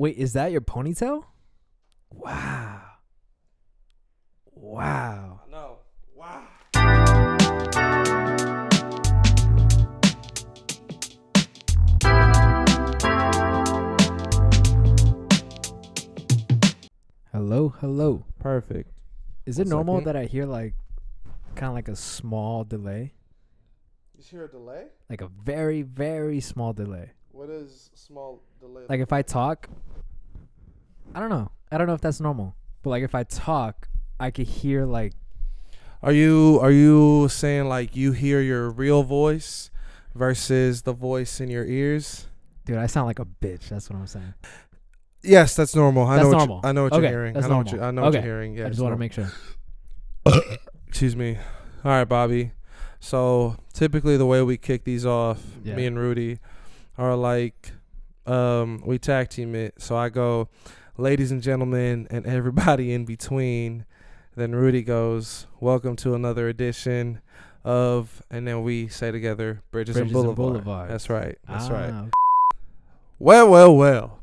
Wait, is that your ponytail? Wow. No. Wow. Hello. Perfect. Is it normal second. that I hear like kind of like a small delay? You hear a delay? Like a very, very small delay. What is small delay? Like if I talk, I don't know if that's normal. But like if I talk, I could hear like. Are you saying like you hear your real voice versus the voice in your ears? Dude, I sound like a bitch. That's what I'm saying. Yes, that's normal. That's normal. I know what Okay, you're hearing. that's I know normal. what you're hearing. Yeah, I just want to make sure. Excuse me. All right, Bobby. So typically the way we kick these off, me and Rudy, are like we tag team it. So I go, ladies and gentlemen, and everybody in between. Then Rudy goes, welcome to another edition of, and then we say together, Bridges and Boulevards. That's right. Right. Well.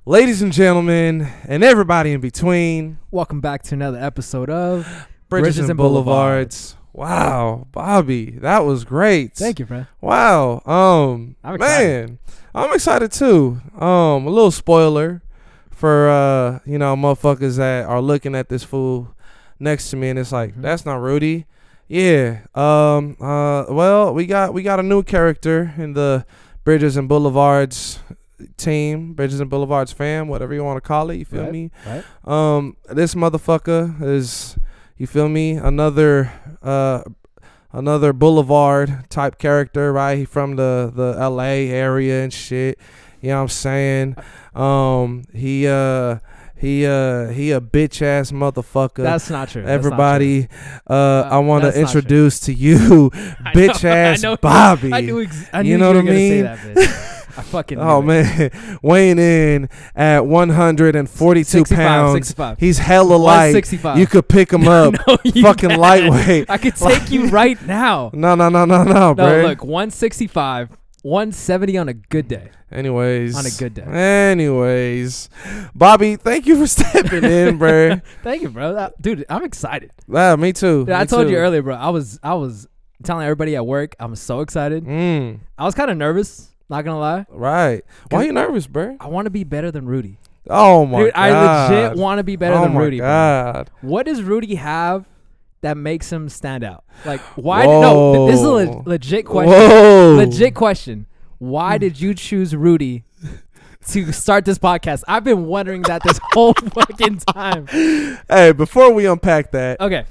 Ladies and gentlemen, and everybody in between. Welcome back to another episode of Bridges and Boulevards. Wow, Bobby, that was great. Thank you, friend. Wow. I'm excited. I'm excited too. A little spoiler for motherfuckers that are looking at this fool next to me and it's like, that's not Rudy. Yeah. Well, we got a new character in the Bridges and Boulevards team, Bridges and Boulevards fam, whatever you want to call it, you feel me? Right. This motherfucker is, you feel me, another Boulevard type character, right? He from the LA area and shit. You know what I'm saying? He a bitch ass motherfucker. That's not true. Everybody, I want to introduce to you bitch ass Bobby. I knew you you know were what I gonna mean? say that, bitch. I fucking knew it. Man, weighing in at 142 65, pounds. 65. He's hella light. 165. You could pick him up. No, you fucking can't. lightweight. I could take you right now. No, No, bro. look, 165, 170 on a good day. Anyways. On a good day. Anyways. Bobby, thank you for stepping in, bro. Thank you, bro. Dude, I'm excited. Me too. Dude, I told you earlier, bro. I was telling everybody at work, I'm so excited. I was kind of nervous, not gonna lie. Right. Why are you nervous, bro? I want to be better than Rudy. Oh my Dude, God. I legit want to be better than Rudy. Oh my God. Bro. What does Rudy have that makes him stand out? Like, why? No, this is a legit question. Whoa. Legit question. Why did you choose Rudy to start this podcast? I've been wondering that this whole fucking time. Hey, before we unpack that, Okay.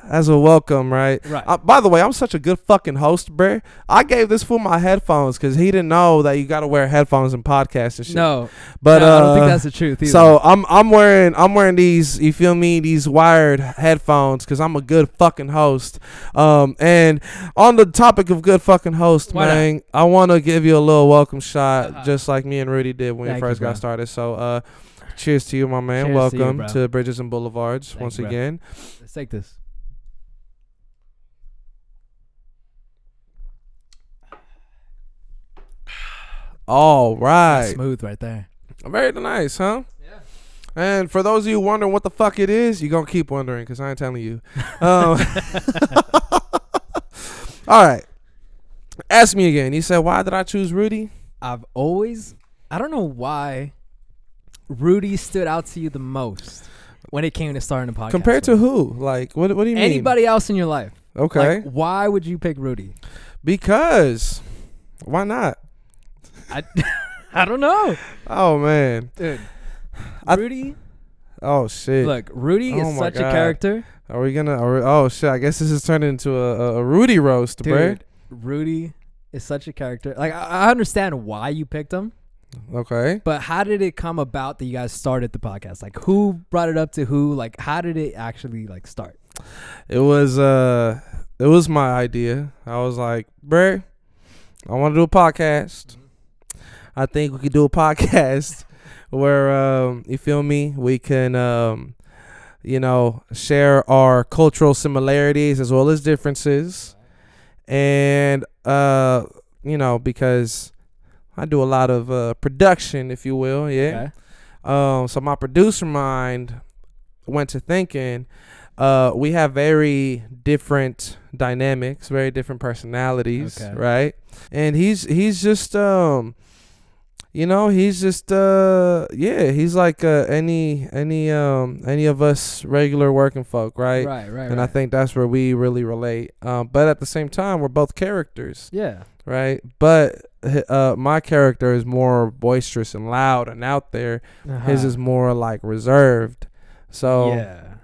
As a welcome, right? Right. By the way, I'm such a good fucking host, bruh. I gave this fool my headphones because he didn't know that you got to wear headphones in podcasts and shit. No, but I don't think that's the truth either. So I'm wearing these, you feel me, these wired headphones because I'm a good fucking host. And on the topic of good fucking host, man, I want to give you a little welcome shot, just like me and Rudy did when we first got started. So cheers to you, my man. Cheers welcome to you, to Bridges and Boulevards once again. Let's take this. All right. That's smooth right there. Very nice, huh? Yeah. And for those of you wondering what the fuck it is, you're going to keep wondering because I ain't telling you. All right. Ask me again. You said, why did I choose Rudy? I don't know why Rudy stood out to you the most when it came to starting a podcast. Compared to who? Like, what do you mean? Anybody else in your life. Okay. Like, why would you pick Rudy? Because. Why not? I don't know. Oh, man. Dude. Rudy. Oh, shit. Look, Rudy is such a character. Oh, shit. I guess this is turning into a Rudy roast, bro. Rudy is such a character. Like, I understand why you picked him. Okay. But how did it come about that you guys started the podcast? Like, who brought it up to who? Like, how did it actually, like, start? It was my idea. I was like, bruh, I want to do a podcast. I think we could do a podcast where, you feel me, we can, share our cultural similarities as well as differences. And, because I do a lot of production, if you will. Yeah. Okay. So my producer mind went to thinking, we have very different dynamics, very different personalities, Okay. right? And he's just he's just he's like any of us regular working folk, right? Right. And I think that's where we really relate. But at the same time, we're both characters. Yeah. Right. But my character is more boisterous and loud and out there. His is more like reserved. So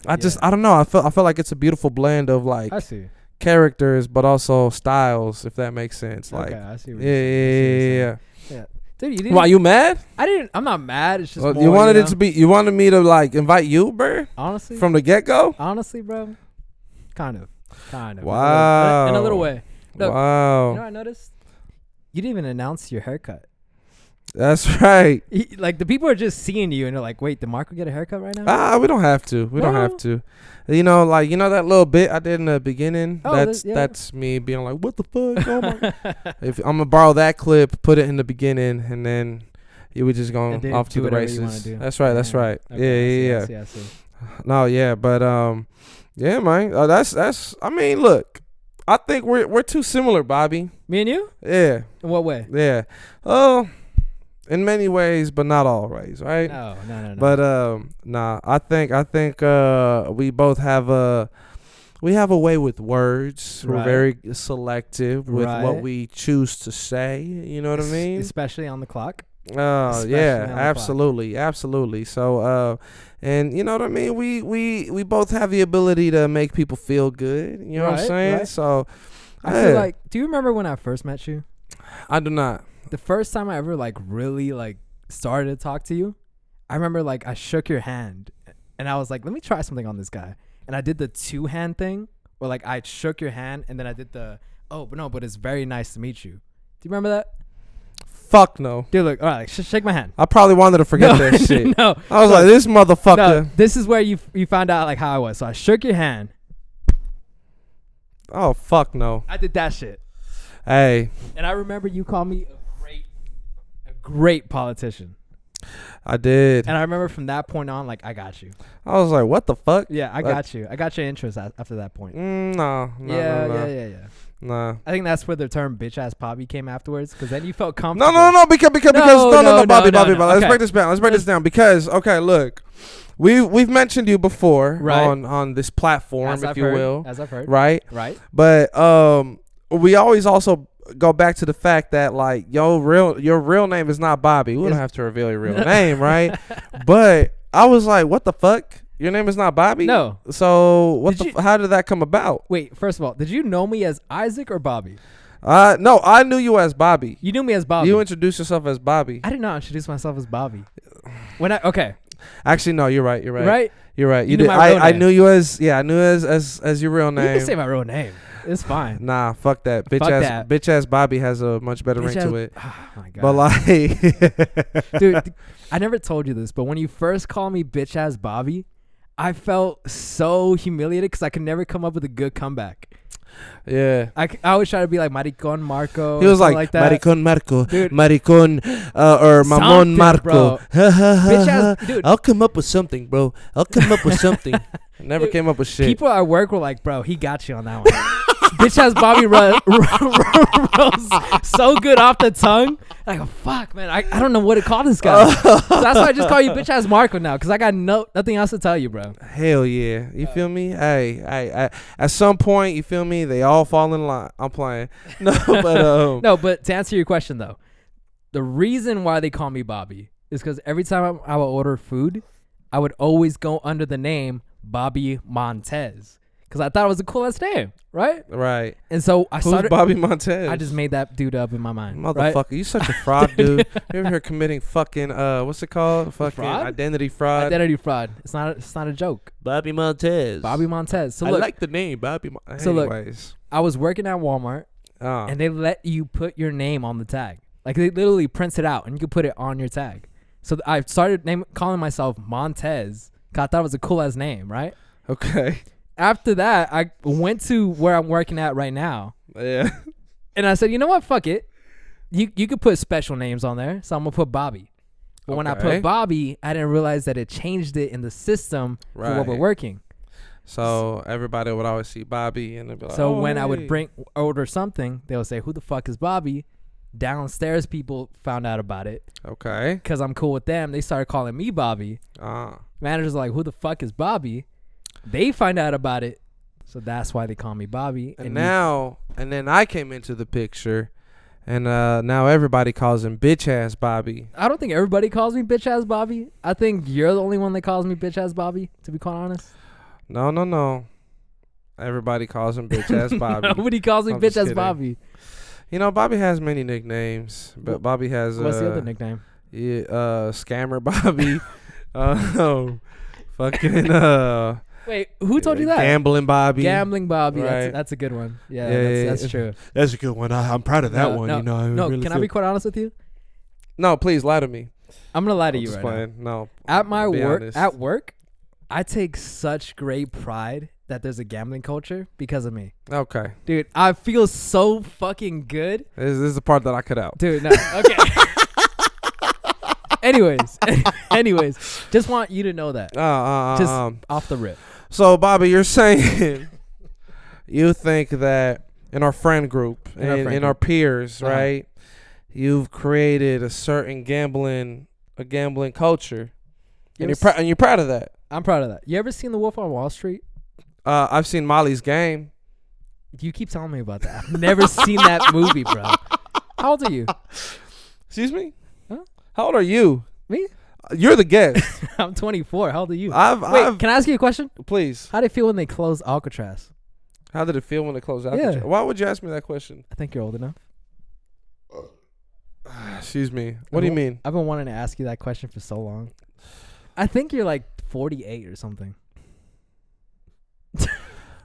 I don't know. I feel like it's a beautiful blend of like I see. characters, but also styles, if that makes sense. Like, okay, I see. What yeah. Dude, you didn't. Why, you mad? I didn't. I'm not mad. It's just more, you wanted it to be. You wanted me to like invite you, bro? Honestly, from the get go. Honestly, bro, kind of. Wow. In a little way. Look, wow. You know what I noticed? You didn't even announce your haircut. That's right. Like the people are just seeing you and they're like, "Wait, did Marco get a haircut right now?" We don't have to. We don't have to. You know, like that little bit I did in the beginning. That's me being like, "What the fuck?" Oh my. If I'm gonna borrow that clip, put it in the beginning, and then you would just go off to the races. That's right. That's right. Okay, yeah. I see. No, yeah, but yeah, man. That's. I mean, look. I think we're too similar, Bobby. Me and you? Yeah. In what way? Yeah. Oh. In many ways, but not all ways, right? No. But I think we both have a way with words. Right. We're very selective with what we choose to say. You know what I mean? Especially on the clock. Oh yeah, absolutely. So and you know what I mean? We both have the ability to make people feel good. You know what I'm saying? Right. So I feel like. Do you remember when I first met you? I do not. The first time I ever like really like started to talk to you, I remember like I shook your hand and I was like, let me try something on this guy. And I did the 2-hand thing where like I shook your hand and then I did the, but it's very nice to meet you. Do you remember that? Fuck no. Dude, look, all right, shake my hand. I probably wanted to forget that shit. No. I was like, this motherfucker. No, this is where you found out like how I was. So I shook your hand. Oh, fuck no. I did that shit. Hey. And I remember you called me a great politician. I did. And I remember from that point on, like, I got you. I was like, what the fuck? Yeah, I got you. I got your interest after that point. No. Yeah. Nah. I think that's where the term bitch ass Bobby came afterwards, because then you felt comfortable. No, because Bobby. Let's break this down. Let's break this down because look, we've mentioned you before on this platform, if you will. As I've heard. Right. But we always also go back to the fact that like your real name is not Bobby. We don't have to reveal your real name, right? But I was like, what the fuck? Your name is not Bobby? No. So how did that come about? Wait, first of all, did you know me as Isaac or Bobby? No, I knew you as Bobby. You knew me as Bobby. You introduced yourself as Bobby. I did not introduce myself as Bobby. Actually, no, you're right. Right? You're right. You did. I knew you as your real name. You can say my real name. It's fine. Nah, fuck that. Bitch ass Bobby has a much better ring to it. Oh my god. But like, dude, I never told you this, but when you first called me bitch ass Bobby, I felt so humiliated because I could never come up with a good comeback. Yeah. I always try to be like Maricon Marco. He was like that. Maricon Marco, dude. Maricon or Mamon Marco. Bitch ass, dude. I'll come up with something, bro. I never came up with shit. People at work were like, bro, he got you on that one. Bitch ass Bobby rolls so good off the tongue. Like, oh, fuck, man. I don't know what to call this guy. So that's why I just call you bitch ass Marco now, because I got nothing else to tell you, bro. Hell yeah. You feel me? Hey, at some point, you feel me? They all fall in line. I'm playing. No, but to answer your question, though, the reason why they call me Bobby is because every time I would order food, I would always go under the name Bobby Montez. Because I thought it was the coolest name, right? Right. And so I started. Who's Bobby Montez? I just made that dude up in my mind. Motherfucker, right? You such a fraud, dude. You ever heard committing fucking what's it called? Fucking fraud? Identity fraud. Identity fraud. It's not a joke. Bobby Montez. So I look, like the name Bobby. So look, I was working at Walmart, and they let you put your name on the tag. Like they literally prints it out, and you can put it on your tag. So I started calling myself Montez. Cause I thought it was a cool ass name, right? Okay. After that, I went to where I'm working at right now. Yeah. And I said, you know what? Fuck it. you could put special names on there, so I'm gonna put Bobby. But when I put Bobby, I didn't realize that it changed it in the system for what we're working. So everybody would always see Bobby, and they'd be like, so when I would order something, they would say, "Who the fuck is Bobby?" Downstairs, people found out about it. Okay. Because I'm cool with them. They started calling me Bobby. Managers are like, "Who the fuck is Bobby?" They find out about it. So that's why they call me Bobby. And then I came into the picture, and now everybody calls him bitch ass Bobby. I don't think everybody calls me bitch ass Bobby. I think you're the only one that calls me bitch ass Bobby, to be quite honest. No. Everybody calls him bitch ass Bobby. Nobody calls me bitch ass Bobby. You know, Bobby has many nicknames, but Bobby has what's the other nickname? Yeah, scammer Bobby. Fucking wait, who told you that? Gambling Bobby. Gambling Bobby. Right. That's a good one. Yeah, that's true. That's a good one. I'm proud of that one. No, you know. really can I be quite honest with you? No, please lie to me. I'm gonna lie to you right now. No. At my work, I take such great pride that there's a gambling culture because of me. Okay. Dude, I feel so fucking good. This is the part that I cut out. Dude, no. Okay. anyways, just want you to know that. Just off the rip. So, Bobby, you're saying you think that in our friend group, in our peers, right, you've created a certain gambling culture, and you're proud of that. I'm proud of that. You ever seen The Wolf on Wall Street? I've seen Molly's Game. You keep telling me about that. I've never seen that movie, bro. How old are you? Excuse me? Huh? How old are you? Me? You're the guest. I'm 24. How old are you? Wait, can I ask you a question? Please. How did it feel when they closed Alcatraz? How did it feel when they closed Alcatraz? Yeah. Why would you ask me that question? I think you're old enough. Excuse me. What do you mean? I've been wanting to ask you that question for so long. I think you're like 48 or something.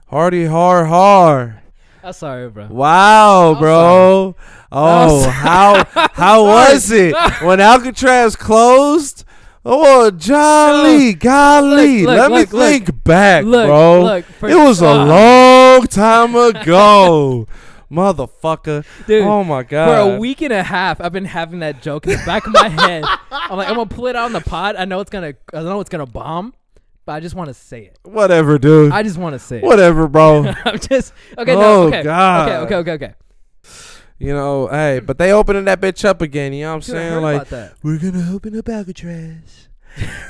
Hardy har. I'm sorry, bro. Wow, bro. Oh, how was it when Alcatraz closed? Oh, golly. Let me think back, bro. It was a long time ago. Motherfucker. Dude, oh my god. For a week and a half I've been having that joke in the back of my head. I'm like, I'm gonna pull it out on the pod. I know it's gonna bomb, but I just want to say it. Whatever, dude. I just want to say it. Whatever, bro. I'm just okay. God. Okay. You know, hey, but they opening that bitch up again. You know what I'm Dude, saying? Like, we're gonna open up Alcatraz.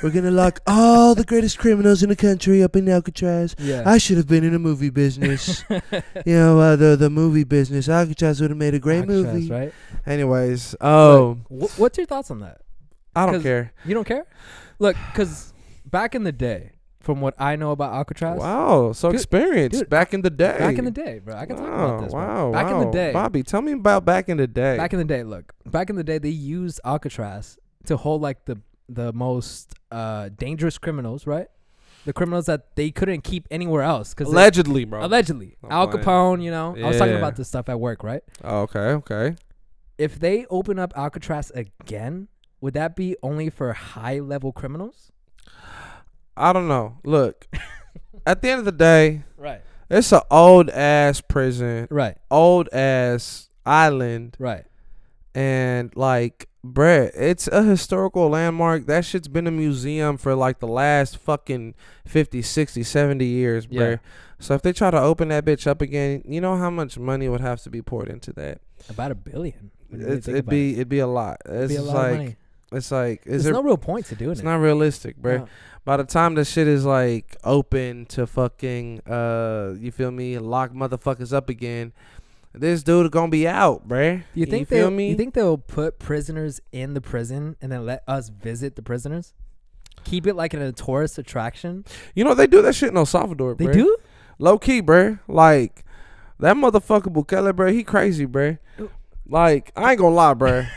We're gonna lock all the greatest criminals in the country up in Alcatraz. Yeah. I should have been in the movie business. You know, the movie business. Alcatraz would have made a great movie. Right? Anyways, what's your thoughts on that? I don't care. You don't care? Look, because back in the day, from what I know about Alcatraz. Wow, so experienced. Dude, back in the day. Back in the day, bro. I can talk about this. Wow, back in the day. Bobby, tell me about back in the day. Back in the day, look. Back in the day, they used Alcatraz to hold like the most dangerous criminals, right? The criminals that they couldn't keep anywhere else. Allegedly, bro. Allegedly. Al Capone, you know. Yeah. I was talking about this stuff at work, right? Oh, okay. If they open up Alcatraz again, would that be only for high-level criminals? I don't know. Look, at the end of the day, right? It's an old-ass prison. Right. Old-ass island. Right. And, like, bruh, it's a historical landmark. That shit's been a museum for, like, the last fucking 50, 60, 70 years, bruh. Yeah. So if they try to open that bitch up again, you know how much money would have to be poured into that? About $1 billion. It'd be a lot. It's be a lot of money. It's like there's no real point to doing it. It's not realistic, bro. No. By the time the shit is like open to fucking you feel me, lock motherfuckers up again, this dude gonna be out, bruh. You think they'll put prisoners in the prison and then let us visit the prisoners? Keep it like a tourist attraction? You know they do that shit in El Salvador, bruh. They do? Low key, bruh. Like that motherfucker Bukele, bruh, he crazy, bruh. Like I ain't gonna lie, bruh.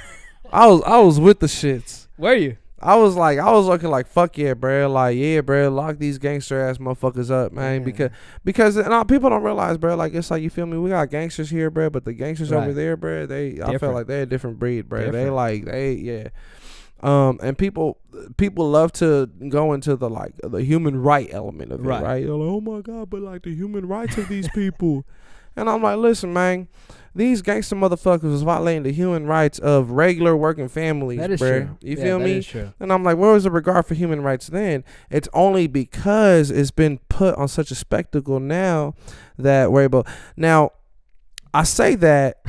I was with the shits. Were you? I was looking like fuck yeah, bro. Like yeah, bro. Lock these gangster ass motherfuckers up, man. Yeah. Because people don't realize, bro. Like it's like you feel me. We got gangsters here, bro. But the gangsters over there, bro. I feel like they're a different breed, bro. And people love to go into the human right element of it, right? They're like, oh my god, but like the human rights of these people. And I'm like, listen, man, these gangster motherfuckers was violating the human rights of regular working families, That is bruh. true. You Yeah, feel that me? is true. And I'm like, where was the regard for human rights then? It's only because it's been put on such a spectacle now that we're able. Now, I say that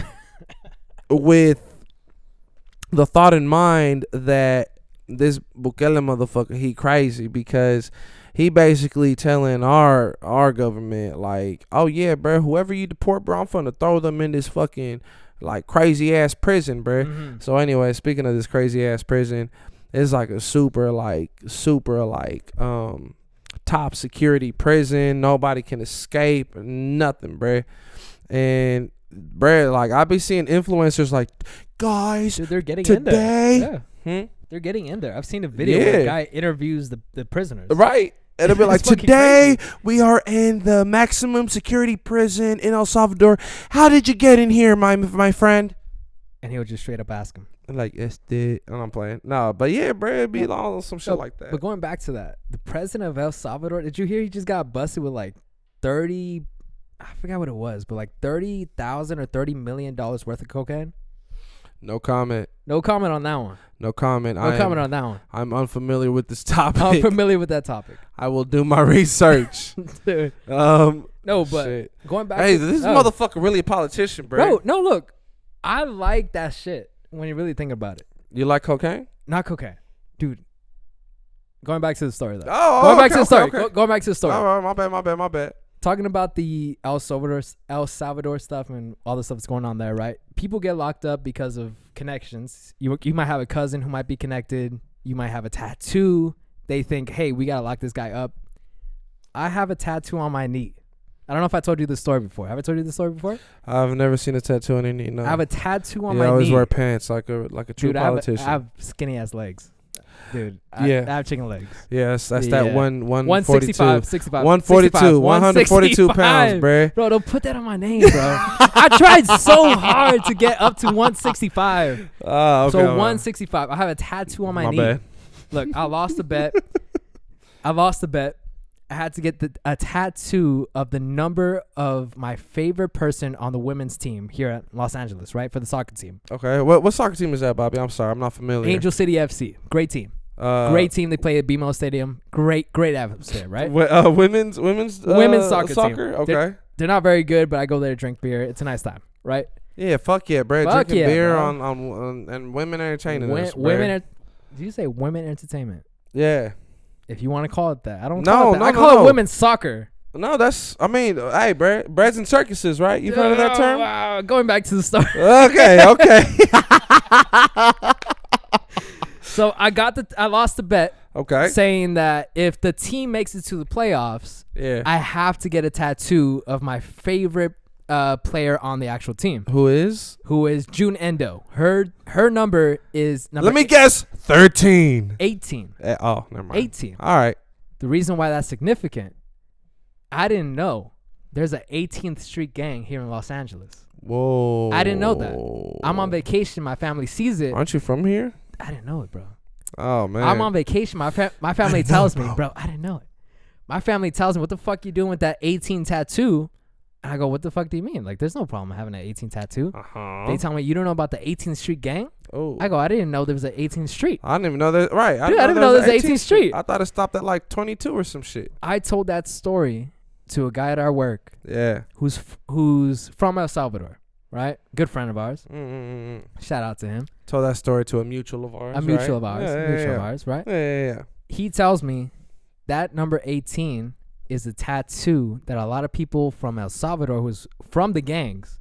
with the thought in mind that this Bukele motherfucker, he crazy, because he basically telling our government, like, oh yeah, bro, whoever you deport, bro, I'm finna throw them in this fucking like crazy ass prison, bro. Mm-hmm. So anyway, speaking of this crazy ass prison, it's like a super top security prison. Nobody can escape, nothing, bro. And bro, like I be seeing influencers like, guys, Dude, they're getting today, in there. Yeah. They're getting in there. I've seen a video where a guy interviews the prisoners. Right. And it'll be like, It's fucking today crazy. we are in the maximum security prison in El Salvador. How did you get in here, my friend? And he'll just straight up ask him. Like, and I'm playing. No, but yeah, bro, it'd be all some shit like that. But going back to that, the president of El Salvador, did you hear he just got busted with like 30, I forgot what it was, but like 30,000 or $30 million worth of cocaine? No comment. No comment on that one. No comment. No comment on that one. I'm unfamiliar with this topic. I'm familiar with that topic. I will do my research. Dude. No, but shit. Going back Hey, to this motherfucker really a politician, bro. No, look. I like that shit when you really think about it. You like cocaine? Not cocaine. Dude. Going back to the story, though. Going back to the story. Going back to the story. All right, my bad. Talking about the El Salvador stuff and all the stuff that's going on there, right? People get locked up because of connections. You might have a cousin who might be connected. You might have a tattoo. They think, hey, we got to lock this guy up. I have a tattoo on my knee. I don't know if I told you this story before. Have I told you this story before? I've never seen a tattoo on any knee. No. I have a tattoo on my knee. I always knee. wear pants like a true politician. I have skinny ass legs. Dude, I have chicken legs. Yeah, that's that 165, 142 pounds, bro. Bro, don't put that on my name, bro. I tried so hard to get up to 165. Okay, so 165. I have a tattoo on my knee. Bad. Look, I lost the bet. I had to get a tattoo of the number of my favorite person on the women's team here at Los Angeles, right? For the soccer team. Okay. What soccer team is that, Bobby? I'm sorry. I'm not familiar. Angel City FC. Great team. Great team. They play at BMO Stadium. Great atmosphere, right? Women's soccer team. Okay. They're not very good, but I go there to drink beer. It's a nice time, right? Yeah, fuck yeah, bro. Fuck Drinking yeah, beer bro. on and women entertaining us, bro. Did you say women entertainment? Yeah. If you want to call it that. I don't No, call it that. no, I no, call no. it women's soccer. No, hey, bro. Breads and circuses, right? You've heard of that term? Going back to the story. Okay. So I lost the bet. Okay. Saying that if the team makes it to the playoffs, I have to get a tattoo of my favorite player on the actual team. Who is June Endo. Her number is number. Let me guess. 13. 18. Never mind. 18. All right. The reason why that's significant, I didn't know there's an 18th Street gang here in Los Angeles. Whoa. I didn't know that. I'm on vacation. My family sees it. Aren't you from here? I didn't know it, bro. Oh, man. I'm on vacation. My family tells me, bro, I didn't know it. My family tells me, what the fuck you doing with that 18 tattoo? And I go, what the fuck do you mean? Like, there's no problem having an 18 tattoo. Uh-huh. They tell me, you don't know about the 18th Street gang? Oh. I go, I didn't know there was an 18th Street. I didn't even know that. Right. Dude, I didn't know there was an 18th Street. I thought it stopped at like 22 or some shit. I told that story to a guy at our work. Yeah. Who's from El Salvador, right? Good friend of ours. Shout out to him. Told that story to a mutual of ours. Of ours, right? Yeah. He tells me that number 18 is a tattoo that a lot of people from El Salvador who's from the gangs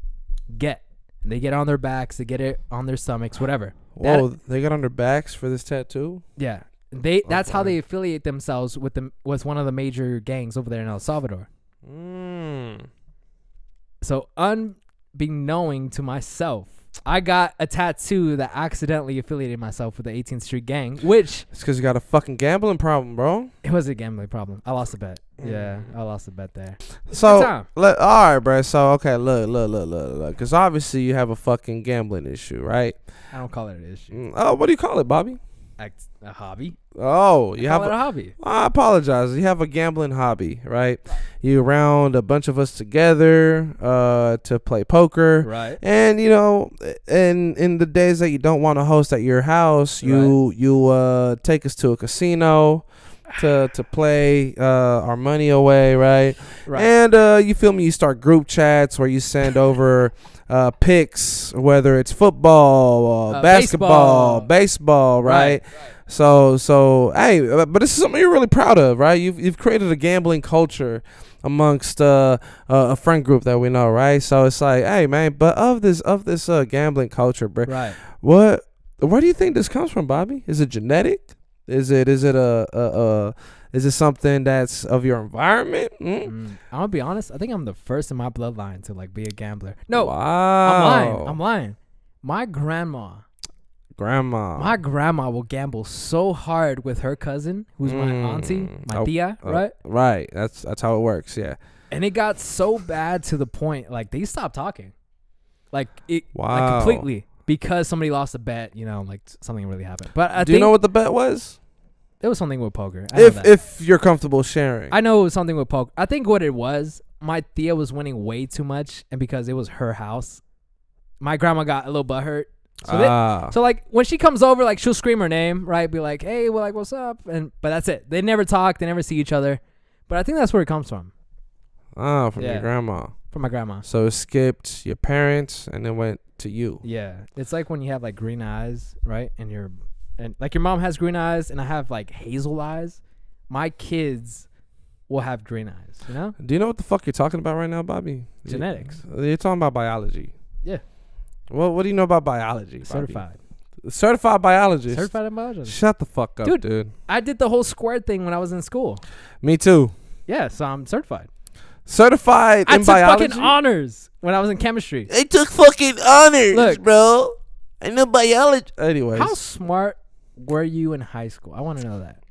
get. And they get it on their backs, they get it on their stomachs, whatever. Whoa, they got on their backs for this tattoo? Yeah. That's how they affiliate themselves with one of the major gangs over there in El Salvador. So unbeknown to myself, I got a tattoo that accidentally affiliated myself with the 18th Street gang, which... It's because you got a fucking gambling problem, bro. It was a gambling problem. I lost a bet. Yeah, I lost a bet there. So, all right, bro. So, okay, look. Because obviously you have a fucking gambling issue, right? I don't call it an issue. What do you call it, Bobby? A hobby. Oh, you have a hobby. I apologize. You have a gambling hobby, right? You round a bunch of us together to play poker, right? And in the days that you don't want to host at your house, you take us to a casino to play our money away, right? And you feel me? You start group chats where you send over picks, whether it's football, basketball, baseball, right? So hey, but this is something you're really proud of, right? You've created a gambling culture amongst a friend group that we know, right? So it's like, hey man, but of this gambling culture, bro, right? Where do you think this comes from, Bobby? Is it genetic? Is it is it something that's of your environment? I'm gonna be honest. I think I'm the first in my bloodline to like be a gambler. No, wow. I'm lying. My grandma will gamble so hard with her cousin, who's my auntie, my tia, right? Right. That's how it works. Yeah. And it got so bad to the point like they stopped talking, like completely, because somebody lost a bet. Like something really happened. But do you know what the bet was? It was something with poker. If you're comfortable sharing, I know it was something with poker. I think what it was, my tia was winning way too much, and because it was her house, my grandma got a little butthurt. So like when she comes over, like she'll scream her name, right? Be like, "Hey, well, like, what's up?" But that's it. They never talk. They never see each other. But I think that's where it comes from. From your grandma. From my grandma. So it skipped your parents and then went to you. Yeah, it's like when you have like green eyes, right? And like your mom has green eyes, and I have like hazel eyes. My kids will have green eyes. Do you know what the fuck you're talking about right now, Bobby? Genetics. You're talking about biology. Yeah. Well, what do you know about biology, Bobby? Certified biologist. Certified in biology. Shut the fuck up, dude. I did the whole square thing when I was in school. Me too. Yeah, so I'm certified. Certified in biology? I took fucking honors when I was in chemistry. I took fucking honors, bro. I know biology. Anyways. How smart were you in high school? I want to know that.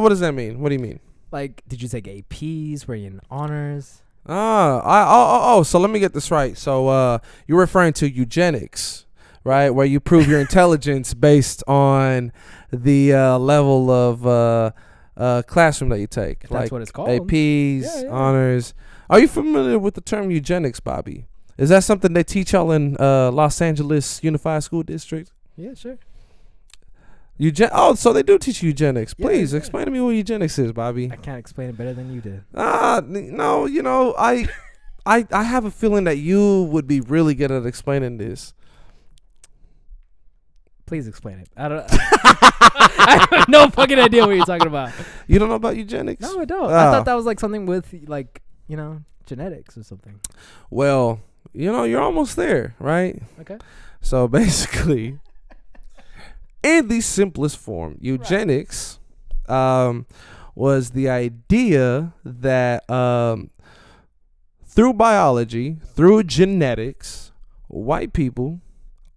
What does that mean? What do you mean? Like, did you take APs? Were you in honors? So let me get this right. So you're referring to eugenics, right? Where you prove your intelligence based on the level of classroom that you take. That's what it's called. APs, honors. Are you familiar with the term eugenics, Bobby? Is that something they teach y'all in Los Angeles Unified School District? Yeah, sure. So they do teach eugenics. Please explain to me what eugenics is, Bobby. I can't explain it better than you did. No, I have a feeling that you would be really good at explaining this. Please explain it. I have no fucking idea what you're talking about. You don't know about eugenics? No, I don't. I thought that was like something with like, genetics or something. Well, you're almost there, right? Okay. So basically, in the simplest form, eugenics was the idea that through biology, through genetics, white people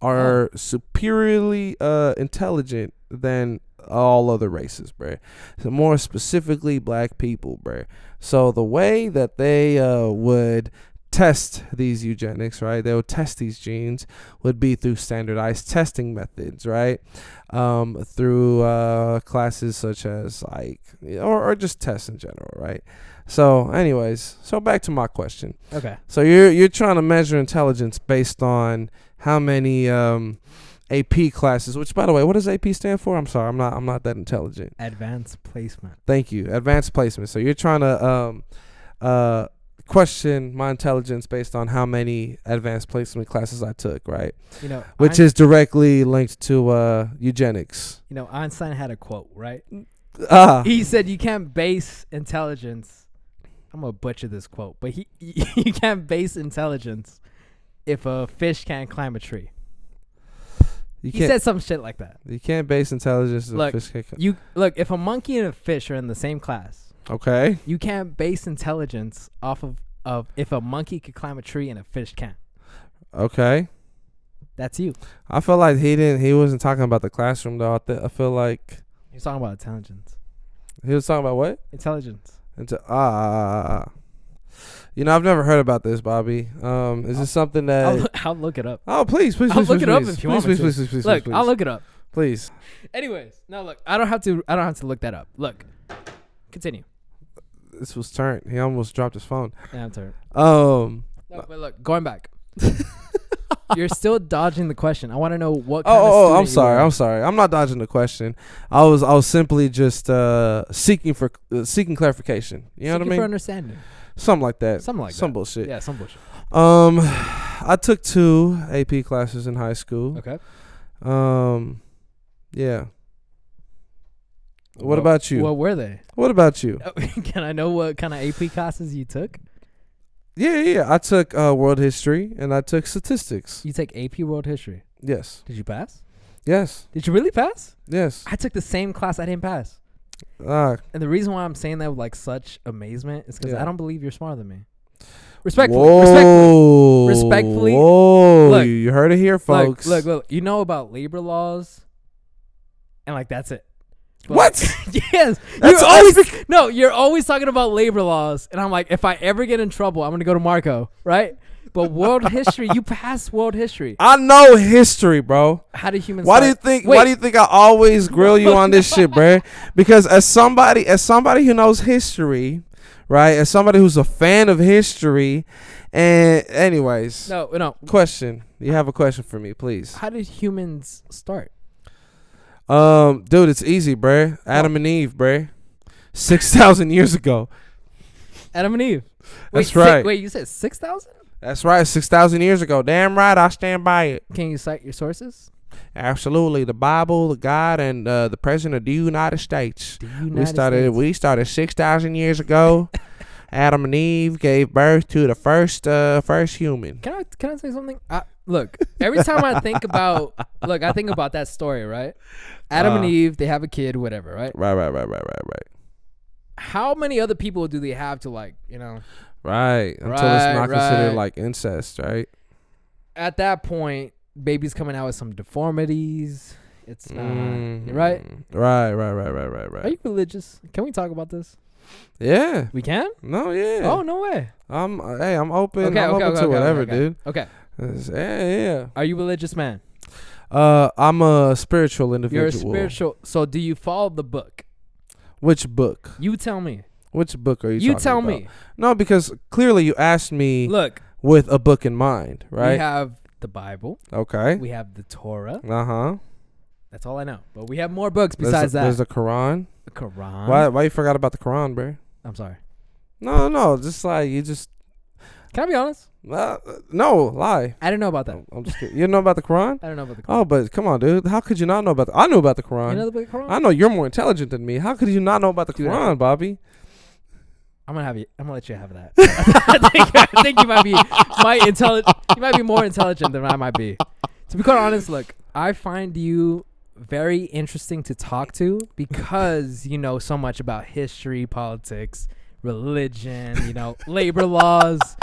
are superiorly intelligent than all other races, bruh. So more specifically, black people, bruh. So the way that they would test these eugenics, right? They would test these genes would be through standardized testing methods, right? Through classes such as or just tests in general, right? So anyways, back to my question. Okay. So you're trying to measure intelligence based on how many AP classes, which by the way, what does AP stand for? I'm sorry, I'm not that intelligent. Advanced placement. Thank you. Advanced placement. So you're trying to question my intelligence based on how many advanced placement classes I took, right? Which is directly linked to eugenics. Einstein had a quote, right? He said you can't base intelligence. I'm gonna butcher this quote, but you can't base intelligence if a fish can't climb a tree. He said some shit like that. You can't base intelligence if a fish can't. Look, if a monkey and a fish are in the same class, okay, you can't base intelligence off of if a monkey could climb a tree and a fish can't. Okay, that's you. I feel like he wasn't talking about the classroom though. I feel like he was talking about intelligence. He was talking about what? Intelligence. I've never heard about this, Bobby. Is this something that I'll look it up? Oh, please. I'll look it up if you want me to. Please. Look, I'll look it up. Please. Anyways, no, look, I don't have to look that up. Look, continue. This was turned. He almost dropped his phone. Yeah, I'm turned. Um. No, but look, going back. You're still dodging the question. I want to know what kind of student I'm sorry. you were. I'm sorry. I'm not dodging the question. I was simply just seeking clarification. You know what I mean? For understanding. Something like that. Some bullshit. Yeah, some bullshit. I took 2 AP classes in high school. Okay. Yeah. What about you? What were they? What about you? Can I know what kind of AP classes you took? Yeah. I took world history and I took statistics. You take AP World History. Yes. Did you pass? Yes. Did you really pass? Yes. I took the same class. I didn't pass. And the reason why I'm saying that with like such amazement is because I don't believe you're smarter than me. Respectfully. Whoa. Respectfully. Whoa. Look, you heard it here, folks. Look. You know about labor laws, and like that's it. But What? Yes. You're always talking about labor laws, and I'm like, if I ever get in trouble, I'm gonna go to Marco, right? But world history, you passed world history. I know history, bro. How do humans? Why do you think I always grill you on this shit, bro? Because as somebody who knows history, right? As somebody who's a fan of history, and anyways, no. Question. You have a question for me, please? How did humans start? Dude, it's easy, bruh. Adam and Eve, bruh. 6,000 years ago. Adam and Eve. That's right. Wait, you said 6,000? That's right, 6,000 years ago. Damn right, I stand by it. Can you cite your sources? Absolutely. The Bible, the God, and the President of the United States. We started 6,000 years ago. Adam and Eve gave birth to the first human. Can I say something? Look, every time I think about that story, right? Adam and Eve, they have a kid, whatever, right? Right. How many other people do they have to like, Right. Until it's not considered like incest, right? At that point, baby's coming out with some deformities. It's not right. Right. Are you religious? Can we talk about this? Yeah. We can? No, yeah. Oh, no way. I'm open. Okay, I'm open to whatever, okay. dude. Okay. Yeah. Are you a religious man? I'm a spiritual individual. You're a spiritual. So do you follow the book? Which book? You tell me. Which book are you talking You about? tell me. No, because clearly you asked me with a book in mind, right? We have the Bible. Okay. We have the Torah. Uh-huh. That's all I know. But we have more books besides that. There's the Quran. The Quran. Why you forgot about the Quran, bro? I'm sorry. No. Just like you just. Can I be honest? No, lie. I didn't know about that. I'm just kidding. You didn't know about the Quran? I don't know about the Quran. Oh, but come on, dude. How could you not know about I knew about the Quran. You know the Quran? I know you're more intelligent than me. How could you not know about the Quran, Bobby? I'm gonna let you have that. I think you might be You might be more intelligent than I might be. To be quite honest, look, I find you very interesting to talk to because you know so much about history, politics, religion, labor laws.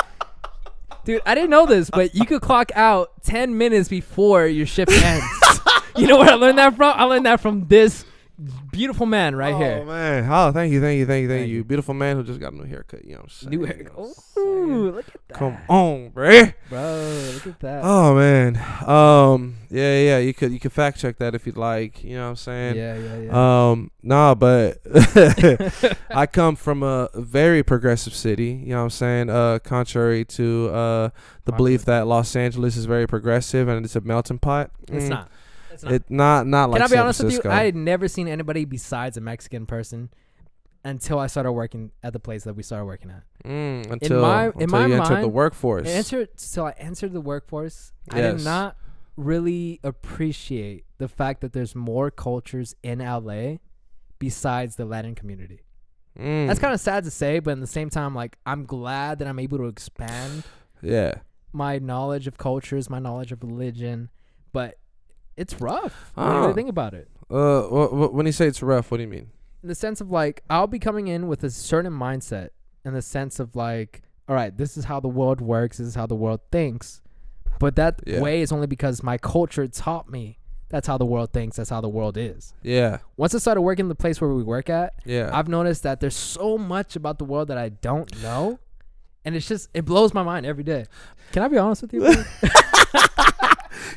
Dude, I didn't know this, but you could clock out 10 minutes before your shift ends. You know where I learned that from? I learned that from this beautiful man right here. Oh, man. Oh, thank you. Beautiful man who just got a new haircut. You know what I'm saying? New haircut. Ooh, look at that. Come on, bruh. Bro, look at that. Oh, man. Yeah. You could fact check that if you'd like. You know what I'm saying? Yeah. Nah, but I come from a very progressive city. You know what I'm saying? Contrary to the belief that Los Angeles is very progressive and it's a melting pot. It's not. It's not like Can I be San honest Francisco. with you? I had never seen anybody besides a Mexican person until I started working at the place that we started working at. Until in my you mind, entered the workforce. So I entered the workforce. Yes. I did not really appreciate the fact that there's more cultures in LA besides the Latin community. That's kind of sad to say, but at the same time, like I'm glad that I'm able to expand my knowledge of cultures, my knowledge of religion, but it's rough. What do you really think about it? When you say it's rough, what do you mean? In the sense of like, I'll be coming in with a certain mindset in the sense of like, all right, this is how the world works. This is how the world thinks. But that way is only because my culture taught me that's how the world thinks. That's how the world is. Yeah. Once I started working in the place where we work at, I've noticed that there's so much about the world that I don't know. And it blows my mind every day. Can I be honest with you?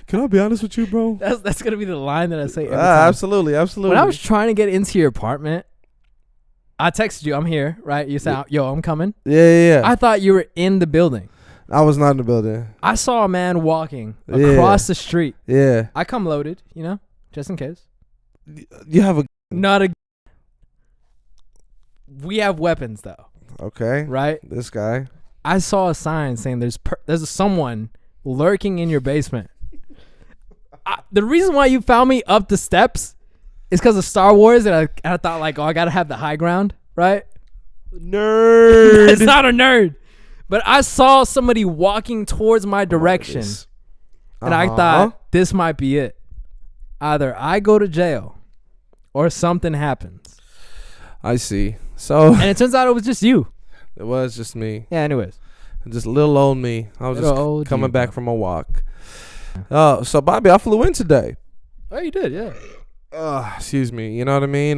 Can I be honest with you, bro? That's gonna be the line that I say every time. Absolutely. When I was trying to get into your apartment, I texted you, I'm here, right? You said, yo, I'm coming. Yeah. I thought you were in the building. I was not in the building. I saw a man walking across the street. Yeah. I come loaded, just in case. You have a... Not a... We have weapons, though. Okay. Right? This guy. I saw a sign saying there's someone lurking in your basement. The reason why you found me up the steps is because of Star Wars, and I thought like, I gotta have the high ground, right? Nerd. It's not a nerd, but I saw somebody walking towards my direction, and I thought this might be it. Either I go to jail, or something happens. I see. So, and it turns out it was just you. It was just me. Yeah. Anyways, just little old me. I was little just coming back from a walk. So Bobby, I flew in today. Oh, you did, yeah. Excuse me. You know what I mean?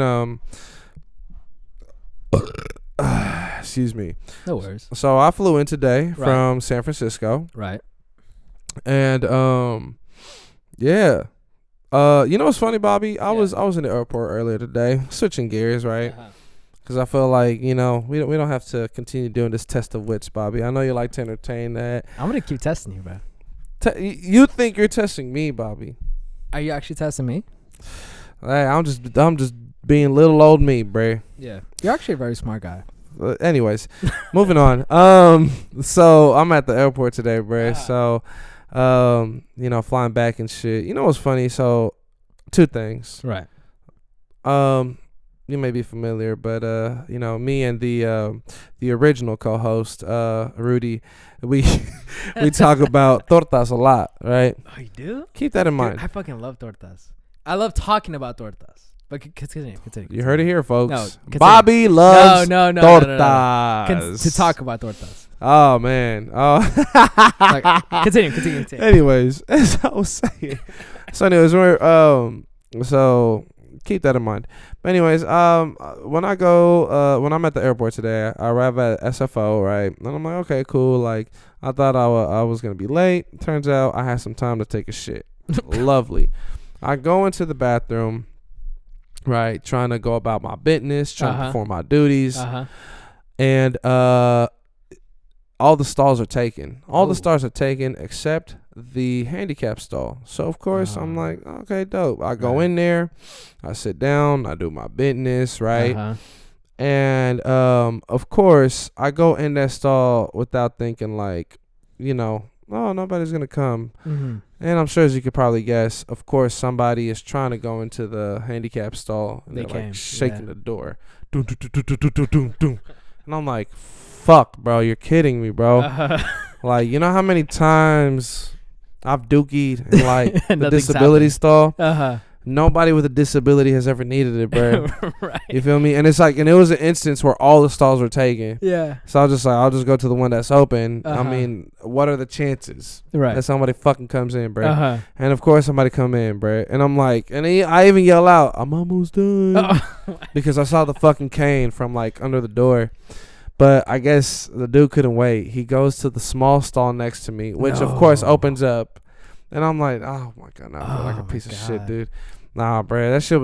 Excuse me. No worries. So I flew in today from San Francisco. Right. And yeah. You know what's funny, Bobby? I was in the airport earlier today, switching gears, right? Because I feel like, we don't have to continue doing this test of wits, Bobby. I know you like to entertain that. I'm gonna keep testing you, bro. You think you're testing me, Bobby? Are you actually testing me? Hey, I'm just being little old me, bruh. Yeah. You're actually a very smart guy. Anyways, moving on. So I'm at the airport today, bruh. So, flying back and shit. You know what's funny? So, two things. Right. You may be familiar, but me and the original co-host, Rudy, we talk about tortas a lot, right? Oh, you do? Keep that in mind. I fucking love tortas. I love talking about tortas. But continue. You heard it here, folks. No, Bobby loves tortas. No. To talk about tortas. Oh man. Oh. Continue. Anyways, as I was saying. So anyways, so keep that in mind. But anyways, when I'm at the airport today, I arrive at SFO, right? And I'm like, okay, cool. Like, I thought I was going to be late. Turns out I had some time to take a shit. Lovely. I go into the bathroom, right? Trying to go about my business, trying to perform my duties. And all the stalls are taken. All the stalls are taken except the handicap stall. So of course I'm like, okay, dope. I go in there, I sit down, I do my business, right? And of course I go in that stall without thinking like, oh, nobody's gonna come. And I'm sure, as you could probably guess, of course somebody is trying to go into the handicap stall and they're like shaking the door. Doom, doom, doom, doom, doom, doom, doom. And I'm like, fuck, bro, you're kidding me, bro. Like, you know how many times I've dookied in like the disability stall? Nobody with a disability has ever needed it, bro. Right. You feel me? And it's like, and it was an instance where all the stalls were taken. Yeah. So I was just like, I'll just go to the one that's open. I mean, what are the chances that somebody fucking comes in, bro? And of course somebody come in, bro. And I'm like, and I even yell out, I'm almost done. Because I saw the fucking cane from like under the door. But I guess the dude couldn't wait. He goes to the small stall next to me, which of course opens up. And I'm like, oh my God, I feel like a piece of shit, dude. Nah, bro, that shit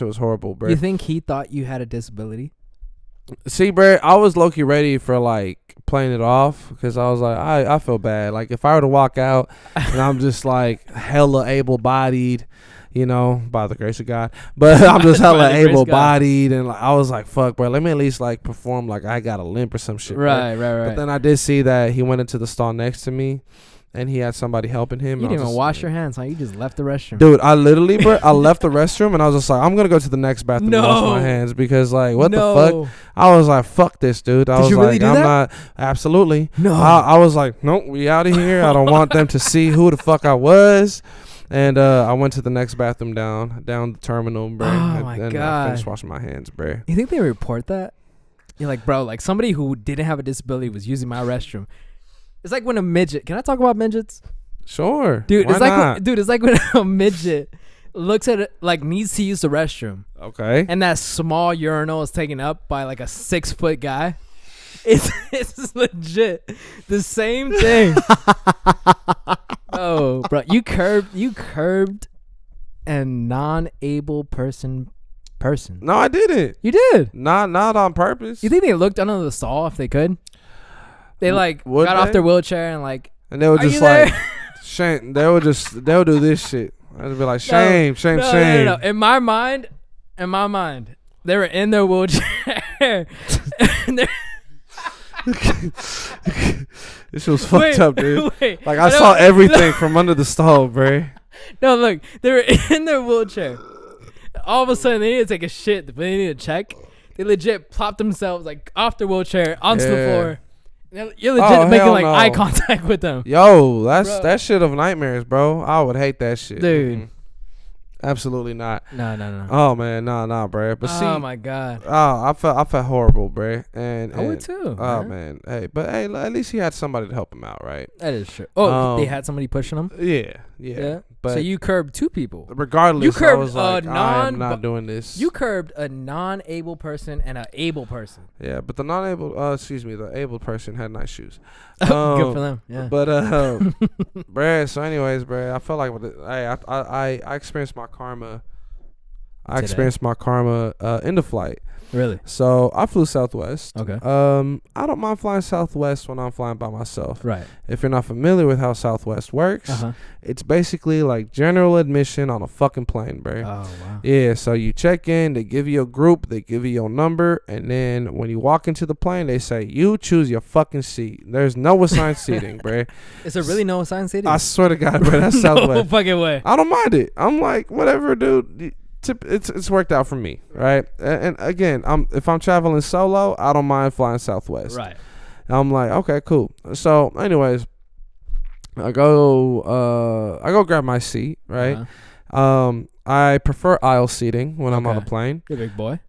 was horrible, bro. You think he thought you had a disability? See, bro, I was low-key ready for like playing it off because I was like, I feel bad. Like if I were to walk out and I'm just like hella able-bodied, by the grace of God, but I'm just hella able-bodied, and like, I was like, fuck, bro, let me at least like perform like I got a limp or some shit. Right. But then I did see that he went into the stall next to me. And he had somebody helping him. You didn't even wash your hands, huh? You just left the restroom. Dude, I literally, bro, I left the restroom and I was just like, I'm going to go to the next bathroom and wash my hands because, like, what the fuck? I was like, fuck this, dude. I was you like, really do I'm that? not. Absolutely. No. I was like, nope, we out of here. I don't want them to see who the fuck I was. And I went to the next bathroom down the terminal, bro. My God. I finished washing my hands, bro. You think they report that? You're like, bro, like somebody who didn't have a disability was using my restroom. It's like when a midget. Can I talk about midgets? Sure, dude. Why not? It's like when a midget looks at it, like needs to use the restroom. Okay. And that small urinal is taken up by like a 6-foot guy. It's legit the same thing. Oh, bro, you curbed a non-able person. No, I didn't. You did. Not on purpose. You think they looked under the stall if they could? They like Would got they? off their wheelchair and like, And they would "Are just you there?" like shame. They'll do this shit. I'd be like shame. No. In my mind, they were in their wheelchair. And This was fucked up, dude. Wait, Like I saw everything from under the stall, bro. No, look, they were in their wheelchair. All of a sudden, they need to take a shit, but they need to check. They legit plopped themselves like off their wheelchair onto the floor. You're legit making like eye contact with them. Yo, that shit of nightmares, bro. I would hate that shit, dude. Mm-hmm. Absolutely not. No. Oh man, nah, bro. But see, oh my god. I felt horrible, bro. And I would too. Oh man, hey, but hey, at least he had somebody to help him out, right? That is true. Oh, they had somebody pushing him. Yeah. But so you curbed two people. Regardless, you curbed I was like, I'm not doing this. You curbed a non-able person and an able person. Yeah, but the the able person had nice shoes. Good for them. Yeah. But bruh. So, anyways, bruh, I felt like I experienced my karma. Experienced my karma in the flight. Really? So I flew Southwest. Okay. I don't mind flying Southwest when I'm flying by myself. Right. If you're not familiar with how Southwest works, it's basically like general admission on a fucking plane, bro. Oh wow. Yeah. So you check in, they give you a group, they give you your number, and then when you walk into the plane, they say you choose your fucking seat. There's no assigned seating, bro. Is there really no assigned seating? I swear to God, bro, that's Southwest. No fucking way. I don't mind it. I'm like, whatever, dude. It's worked out for me, right? And again, if I'm traveling solo, I don't mind flying Southwest. Right. I'm like, okay, cool. So, anyways, I go grab my seat, right? I prefer aisle seating when I'm on a plane. You're a big boy.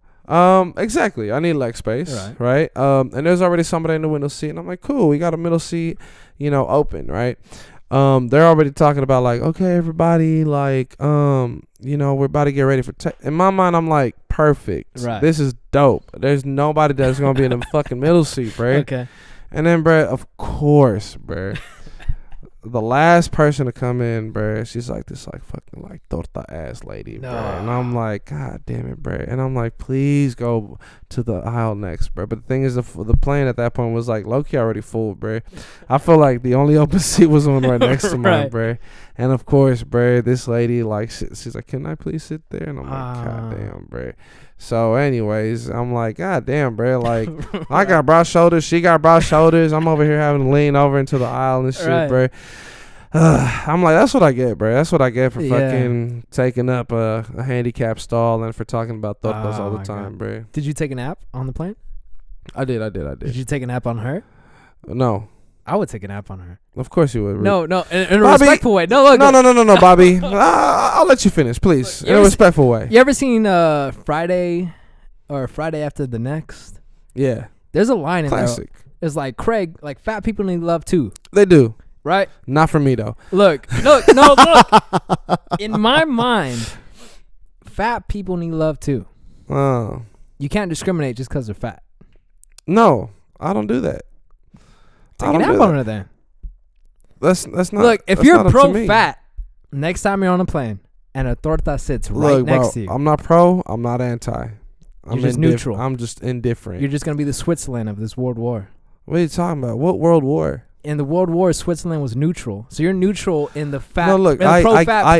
Exactly. I need leg space, right? And there's already somebody in the window seat, and I'm like, cool, we got a middle seat, open, right? They're already talking about like, okay, everybody, like, we're about to get ready for in my mind, I'm like, perfect. Right. This is dope. There's nobody that's gonna be in the fucking middle seat, bro. Okay. And then, bro, of course, bro, the last person to come in, bro, she's like this, like fucking like torta ass lady, bro. And I'm like, God damn it, bro. And I'm like, please go to the aisle next, bro. But the thing is, the plane at that point was like low key already full, bro. I feel like the only open seat was one right next to mine, bro. And of course, bro, this lady like she's like, can I please sit there? And I'm like, God damn, bro. So, anyways, I'm like, God damn, bro. Like, I got broad shoulders. She got broad shoulders. I'm over here having to lean over into the aisle and shit, bro. I'm like, that's what I get, bro. That's what I get for fucking taking up a handicap stall and for talking about tortas all the time, bro. Did you take a nap on the plane? I did. Did you take a nap on her? No. I would take a nap on her. Of course you would. No, in a respectful way. No, look. No, Bobby. I'll let you finish, please. In a respectful way. You ever seen Friday or Friday After the Next? Yeah. There's a line in there. Classic. It's like, Craig, like fat people need love too. They do. Right? Not for me, though. Look. In my mind, fat people need love too. You can't discriminate just because they're fat. No, I don't do that. Take a nap on her then. That's not. Look, if you're pro-fat, next time you're on a plane and a torta sits next to you. I'm not pro. I'm not anti. You're just neutral. I'm just indifferent. You're just going to be the Switzerland of this world war. What are you talking about? What world war? In the World War, Switzerland was neutral. So you're neutral in the fat. No, look, I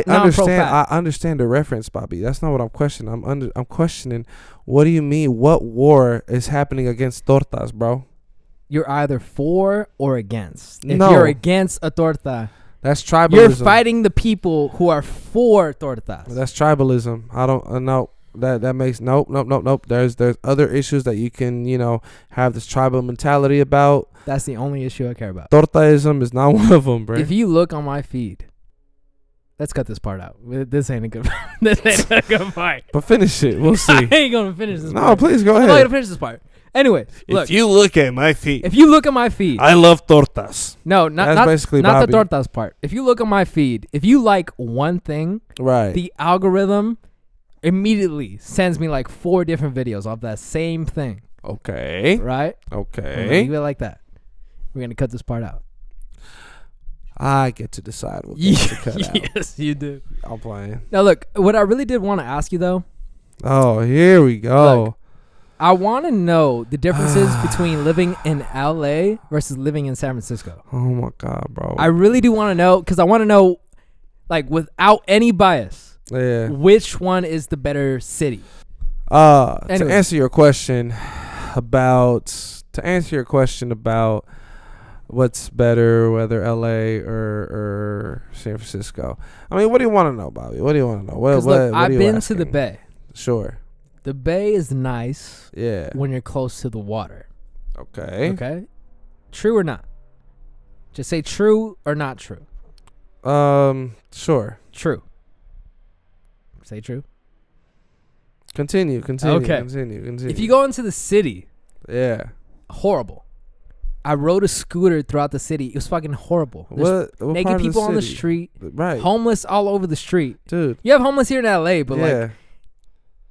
understand. I understand the reference, Bobby. That's not what I'm questioning. I'm questioning. What do you mean? What war is happening against tortas, bro? You're either for or against. If you're against a torta, that's tribalism. You're fighting the people who are for tortas. That's tribalism. I don't know. That makes nope. There's other issues that you can have this tribal mentality about. That's the only issue I care about. Tortaism is not one of them, bro. If you look on my feed, let's cut this part out. This ain't a good. This ain't a good part. But finish it. We'll see. I ain't gonna finish this. No, please go ahead. I'm not gonna finish this part. Anyway, look. If you look at my feed. If you look at my feed. I love tortas. No, not the tortas part. If you look at my feed, if you like one thing, right, the algorithm immediately sends me like 4 different videos of that same thing. Okay. Right? Okay. Leave it like that. We're going to cut this part out. I get to decide what to cut out. Yes, you do. I'm playing. Now, look, what I really did want to ask you, though. Oh, here we go. Look, I want to know the differences between living in L.A. versus living in San Francisco. Oh, my God, bro. I really do want to know, because I want to know, like, without any bias, which one is the better city? To answer your question about what's better, whether L.A. or San Francisco. I mean, what do you want to know, Bobby? What do you want to know? Look, I've been to the Bay. Sure. The Bay is nice. Yeah. When you're close to the water. Okay. Okay. True or not? Just say true or not true. Sure. True. Say true. Continue. Okay. Continue. If you go into the city, horrible. I rode a scooter throughout the city. It was fucking horrible. What naked people on the street. Right. Homeless all over the street. Dude. You have homeless here in LA, but like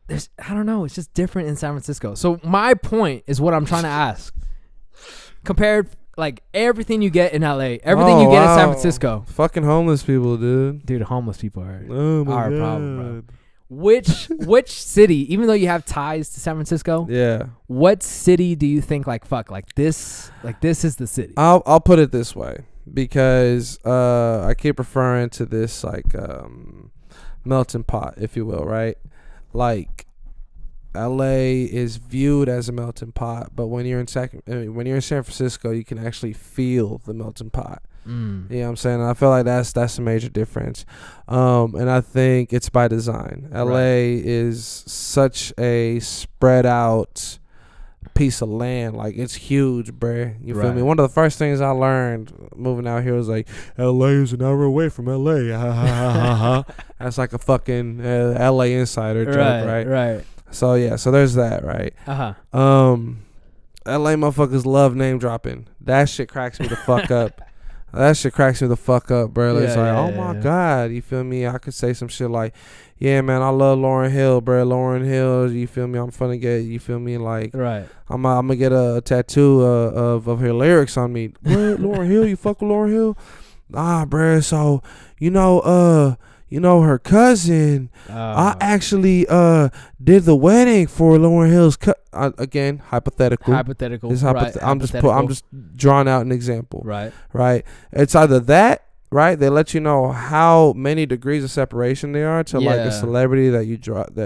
there's, I don't know, it's just different in San Francisco. So my point is what I'm trying to ask. Compared like everything you get in LA, everything you get in San Francisco. Fucking homeless people, dude. Dude, homeless people are our problem, bro. Which city, even though you have ties to San Francisco, what city do you think like this is the city? I'll put it this way, because I keep referring to this like melting pot, if you will, right? Like LA is viewed as a melting pot, but when you're in San Francisco, you can actually feel the melting pot. You know what I'm saying? And I feel like that's a major difference. And I think it's by design. LA is such a spread out piece of land. Like, it's huge, bruh. You feel me? One of the first things I learned moving out here was like, LA is an hour away from LA. That's like a fucking LA insider joke, right? Right. So yeah, so there's that, right? LA motherfuckers love name dropping. That shit cracks me the fuck up. That shit cracks me the fuck up, bro. It's like, oh my God, you feel me? I could say some shit like, yeah, man, I love Lauryn Hill, bro. Lauryn Hill, you feel me? I'm finna get, you feel me? Like, I'm gonna get a tattoo of her lyrics on me. What, Lauryn Hill? You fuck with Lauryn Hill? Nah, bro. So, you know her cousin. I actually did the wedding for Lauryn Hill's again, hypothetical. I'm just drawing out an example. Right. It's either that, right? They let you know how many degrees of separation they are to like a celebrity that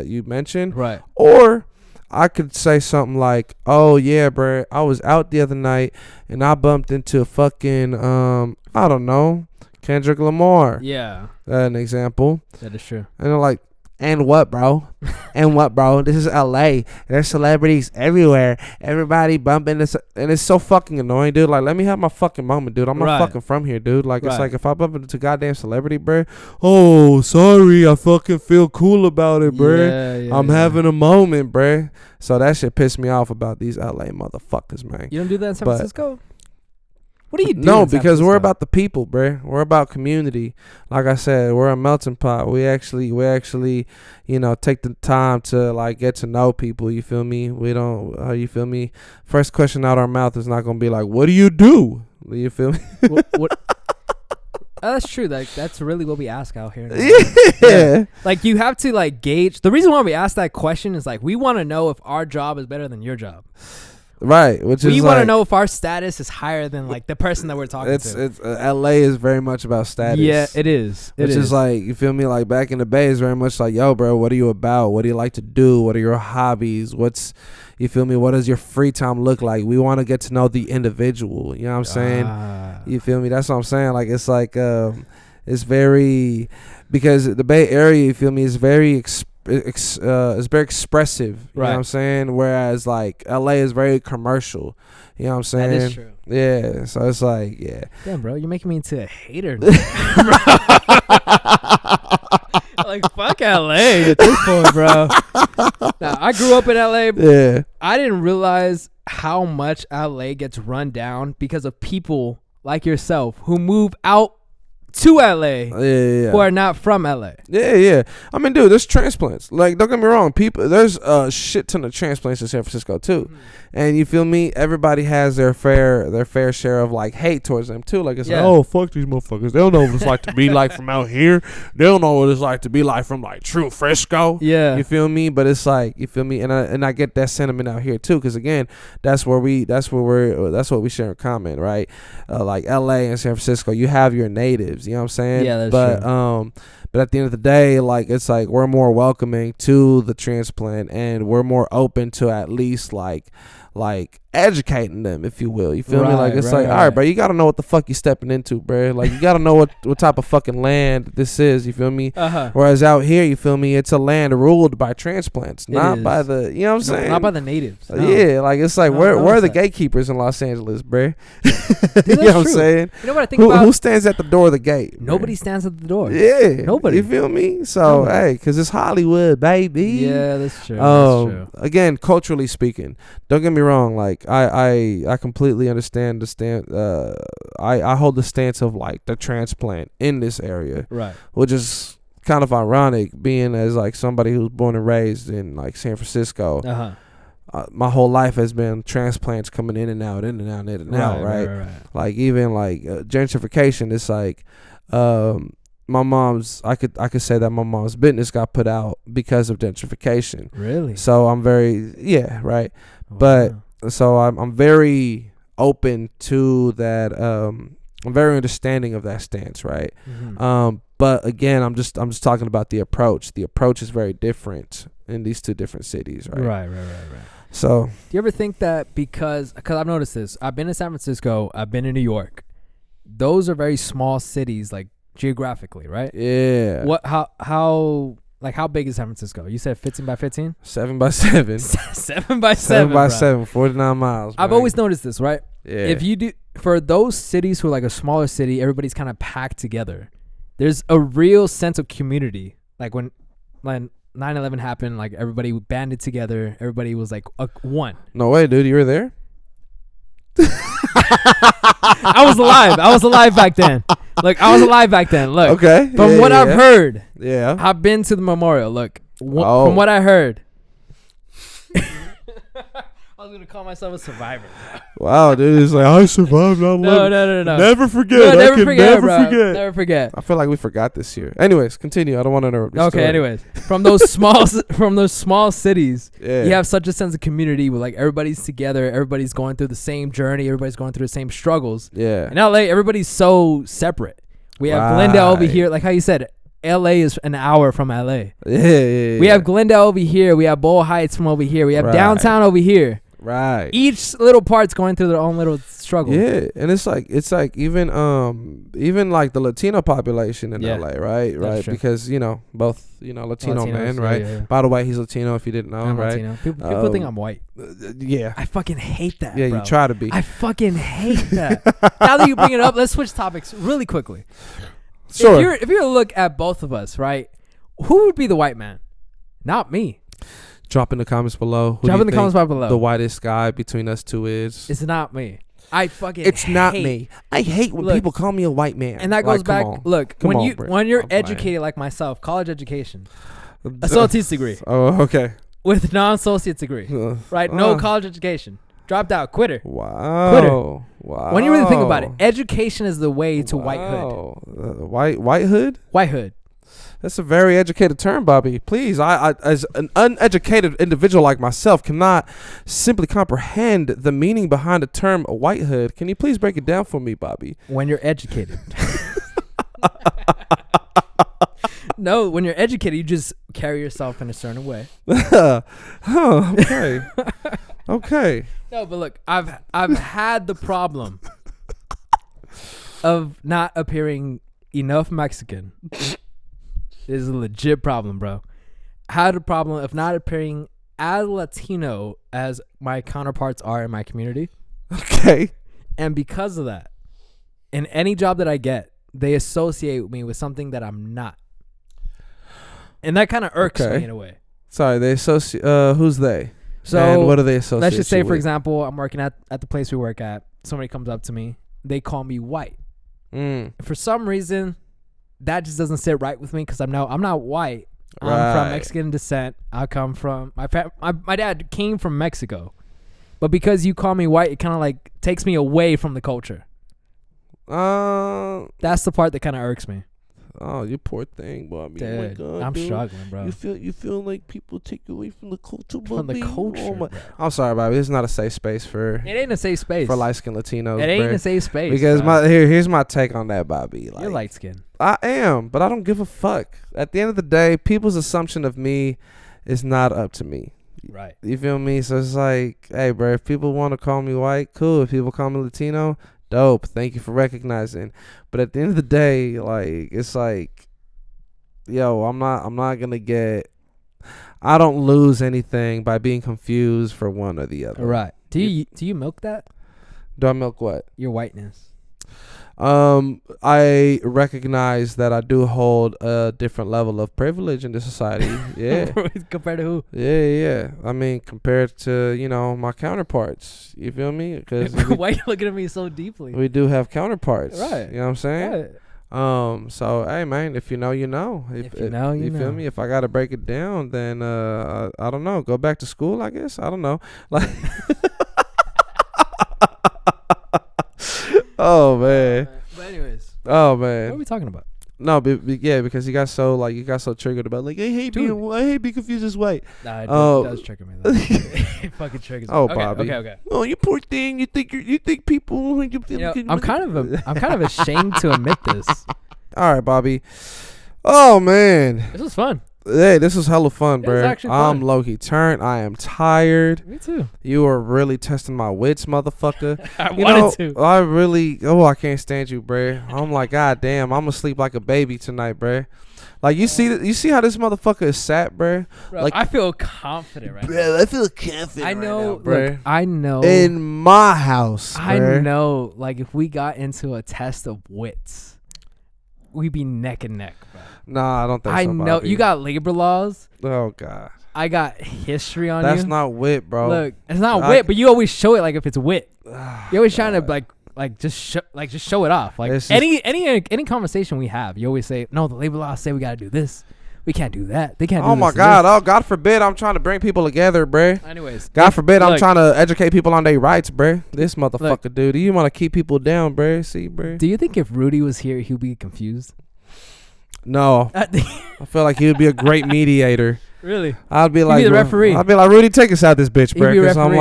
you mentioned. Right. Or I could say something like, "Oh yeah, bro, I was out the other night and I bumped into a fucking I don't know, Kendrick Lamar." Yeah. An example. That is true. And they're like, and what, bro? And what, bro? This is LA. There's celebrities everywhere. Everybody bumping this. And it's so fucking annoying, dude. Like, let me have my fucking moment, dude. I'm not fucking from here, dude. Like, it's like if I bump into goddamn celebrity, bro. Oh, sorry. I fucking feel cool about it, bro. I'm having a moment, bro. So that shit pissed me off about these LA motherfuckers, man. You don't do that in San Francisco? What do you do? No, because we're about the people, bruh. We're about community. Like I said, we're a melting pot. We actually, take the time to like get to know people. You feel me? We don't. You feel me? First question out our mouth is not gonna be like, "What do you do?" You feel me? What? That's true. Like, that's really what we ask out here. Yeah. Like, you have to like gauge. The reason why we ask that question is like we want to know if our job is better than your job. Right, which we is want to know if our status is higher than like the person that we're talking to. It's LA is very much about status. Yeah, it is. Which is like, you feel me? Like back in the Bay is very much like, yo, bro, what are you about? What do you like to do? What are your hobbies? You feel me? What does your free time look like? We want to get to know the individual. You know what I'm saying? You feel me? That's what I'm saying. Like, it's like, it's very, because the Bay Area, you feel me, is very it's very expressive, you know what I'm saying? Whereas like LA is very commercial, you know what I'm saying? That is true. Yeah, so it's like, yeah. Damn, bro, you're making me into a hater. Like, fuck LA at this point, bro. Now, I grew up in LA. Yeah. I didn't realize how much LA gets run down because of people like yourself who move out to LA who are not from LA. Yeah. I mean, dude, there's transplants. Like, don't get me wrong, there's a shit ton of transplants in San Francisco too. Mm-hmm. And you feel me? Everybody has their fair share of like hate towards them too. Like, it's like, oh, fuck these motherfuckers. They don't know what it's like to be like from out here. They don't know what it's like to be like from like true Frisco. Yeah. You feel me? But it's like, you feel me? And I get that sentiment out here too, because again, that's what we share in common, right? Like LA and San Francisco, you have your natives. You know what I'm saying? Yeah, that's true. But at the end of the day, like, it's like we're more welcoming to the transplant, and we're more open to at least like educating them, if you will. You feel me? Like, it's all right, bro, you gotta know what the fuck you stepping into, bro. Like, you gotta know what type of fucking land this is. You feel me? Whereas out here, you feel me, it's a land ruled by transplants, not by the, you know what I'm saying? Not by the natives. No. Yeah, like, it's like, where are the gatekeepers in Los Angeles, bro? Dude, you know what I'm saying? You know what I think about? Who stands at the door of the gate? Nobody stands at the door. Yeah. Nobody. You feel me? So, hey, because it's Hollywood, baby. Yeah, that's true. That's true. Again, culturally speaking, don't get me wrong. Like, I completely understand the stance. I hold the stance of like the transplant in this area, right? Which is kind of ironic, being as like somebody who's born and raised in like San Francisco. My whole life has been transplants coming in and out, right? Like, even like gentrification. It's like my mom's. I could say that my mom's business got put out because of gentrification. Really? So I'm very right. Wow. But so I'm very open to that. I'm very understanding of that stance, right? Mm-hmm. But again, I'm just talking about the approach. The approach is very different in these two different cities, right? Right. So, do you ever think that because I've noticed this? I've been in San Francisco. I've been in New York. Those are very small cities, like geographically, right? Yeah. How big is San Francisco? You said 15 by 15? 7 by 7. 7 by 7. 7 by 7, 49 miles. I've always noticed this, right? Yeah. If you do, for those cities who are like a smaller city, everybody's kind of packed together. There's a real sense of community. Like when 9/11 happened, like everybody banded together. Everybody was like one. No way, dude. You were there? I was alive back then. Look, I was alive back then. Look. Okay. From what I've heard. Yeah. I've been to the memorial. Look. From what I heard. I was going to call myself a survivor. Wow, dude. It's like, I survived. No. Never forget. No, never forget. Never forget. I feel like we forgot this year. Anyways, continue. I don't want to interrupt your story. Anyways. From those small cities, you have such a sense of community where like everybody's together. Everybody's going through the same journey. Everybody's going through the same struggles. Yeah. In LA, everybody's so separate. We have Glendale over here. Like how you said, LA is an hour from LA. Yeah. We have Glendale over here. We have Boyle Heights from over here. We have downtown over here. Right. Each little part's going through their own little struggle. Yeah, and it's like even like the Latino population in LA, right? Right. True. Because, both, Latino Latinos, man, right? Yeah. By the way, he's Latino if you didn't know, I'm right? Latino. People think I'm white. Yeah. I fucking hate that. Yeah, bro. you try to be. I fucking hate that. Now that you bring it up, let's switch topics really quickly. Sure. If you're to look at both of us, right? Who would be the white man? Not me. Drop in the comments below. Drop in the comments below. The whitest guy between us two is. It's not me. It's not me. I hate when people call me a white man. And that goes back. Look, when you're educated like myself, college education, associate's degree. Oh, okay. With non-associate's degree, right? No college education. Dropped out. Quitter. Wow. Quitter. Wow. When you really think about it, education is the way to whitehood. Whitehood? Whitehood. That's a very educated term, Bobby. Please, I as an uneducated individual like myself cannot simply comprehend the meaning behind the term whitehood. Can you please break it down for me, Bobby? When you're educated. No, when you're educated, you just carry yourself in a certain way. Okay. Okay. No, but look, I've had the problem of not appearing enough Mexican. This is a legit problem, bro. I had a problem of not appearing as Latino as my counterparts are in my community. Okay. And because of that, in any job that I get, they associate me with something that I'm not. And that kind of irks me in a way. Sorry, they associate. Who's they? So and what do they associate? Let's just say, for with? example, I'm working at the place we work at. Somebody comes up to me. They call me white. For some reason, that just doesn't sit right with me because I'm not white. I'm from Mexican descent. I come from my dad came from Mexico, but because you call me white, it kind of like takes me away from the culture. That's the part that kind of irks me. Oh, you poor thing, Bobby. Dude, oh my God, I'm dude. struggling, bro. You feel like people take you away from the culture, From the culture. Oh my. I'm sorry, Bobby. This is not a safe space for. It ain't a safe space for light skinned Latinos. It ain't bro. a safe space because bro. here's my take on that, Bobby. Like, You're light skinned. I am, but I don't give a fuck. At the end of the day, people's assumption of me is not up to me. Right. You feel me? So it's like, hey, bro, if people want to call me white, cool. If people call me Latino, dope. Thank you for recognizing. But at the end of the day, like, it's like, yo, I'm not gonna get. I don't lose anything by being confused for one or the other. Right. Do you milk that? Do I milk what? Your whiteness. I recognize that I do hold a different level of privilege in this society. Yeah. Compared to who? Yeah. I mean, compared to, my counterparts. You feel me? Because Why are you looking at me so deeply? we do have counterparts. Right. You know what I'm saying? Right. So hey man, if you know, you know. If you know, you feel know. me? If I gotta break it down, then I don't know. Go back to school, I guess. I don't know. Like oh man. But anyways. Oh What man. are we talking about? No, yeah, because you got so triggered about like I hate being confused as white. Nah, it does trigger me. It fucking triggers me. Oh, Okay, Bobby. Okay. Oh, you poor thing. You think people. I'm kind of ashamed to admit this. All right, Bobby. Oh man, This was fun. hey, this was hella fun, It was bro. actually fun. I'm low-key turned. I am tired. Me too. You are really testing my wits, motherfucker. I wanted to. I can't stand you, bro. I'm like, god damn, I'm gonna sleep like a baby tonight, bro. Like you see how this motherfucker is sat, bro. Bro, Like I feel confident right now. bro, I feel confident. I know, right now, bro. look, I know. In my house, I bruh. know, like, if we got into a test of wits, we'd be neck and neck, bro. Nah, I don't think so. I know. Bobby. You got labor laws. Oh god, I got history on that's you. not wit, bro. Look, it's not wit, but you always show it like if it's wit. You're always trying to like just show it off. Like any conversation we have, you always say, no, the labor laws say we gotta do this. We can't do that. They can't do Oh this my and god! this. Oh, God forbid! I'm trying to bring people together, bruh. Anyways, God forbid! I'm look, trying to educate people on their rights, bruh. This motherfucker, dude. You want to keep people down, bruh? See, bruh. Do you think if Rudy was here, he'd be confused? No, I feel like he would be a great mediator. Really? I'd be He'd like be the referee. I'd be like, Rudy, take us out this bitch, He'd bruh. be a 'Cause referee.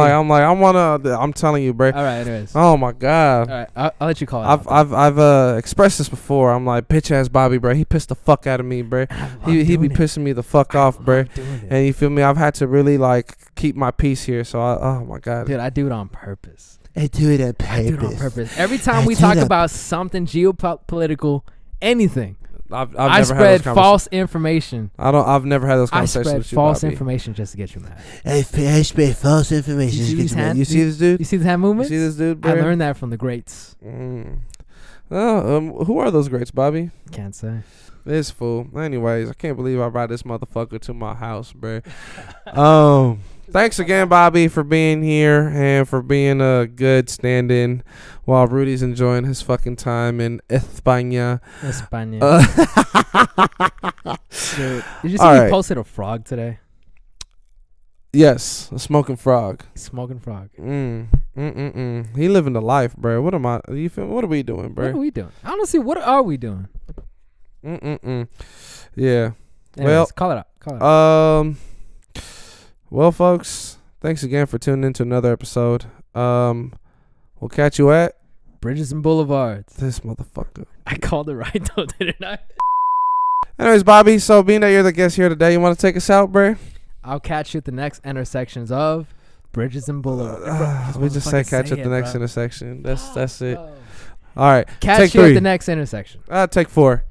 I'm telling you, bruh. All right. Anyways. Oh my god. All right. I'll let you call it. I've expressed this before. I'm like, bitch ass Bobby, bruh. He pissed the fuck out of me, bruh. He be pissing me the fuck off, bruh. And you feel me? I've had to really like keep my peace here. So oh my god. Dude, I do it on purpose. I do it on Every time we talk about something geopolitical, anything, I spread false information. I've never had those I conversations spread with you, false Bobby. information just to get you mad. I spread false information. You see these hands? You see this dude? You see the hand You movements? see this dude, bro? I learned that from the greats. Who are those greats, Bobby? Can't say. This fool. Anyways, I can't believe I brought this motherfucker to my house, bro. Thanks again, Bobby, for being here and for being a good stand-in while Rudy's enjoying his fucking time in España. Dude, did you see he posted a frog today? Yes, a smoking frog. Smoking frog. He living the life, bro. What are we doing, bro? What are we doing? Honestly, what are we doing? Yeah. Anyways, call it out. Well, folks, thanks again for tuning in to another episode. We'll catch you at Bridges and Boulevards. This motherfucker. I called it right though, didn't I? Anyways, Bobby, so being that you're the guest here today, you want to take us out, bro? I'll catch you at the next intersections of Bridges and Boulevards. We just say catch you at the next intersection. That's it. Bro. All right. Catch you at the next intersection. Take 4.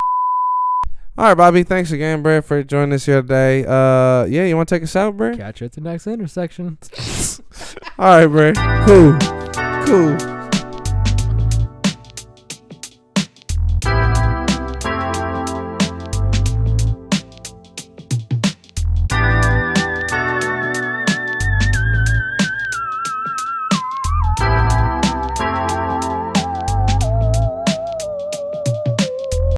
All right, Bobby. Thanks again, bro, for joining us here today. Yeah, you want to take us out, bro? Catch you at the next intersection. All right, bro. Cool.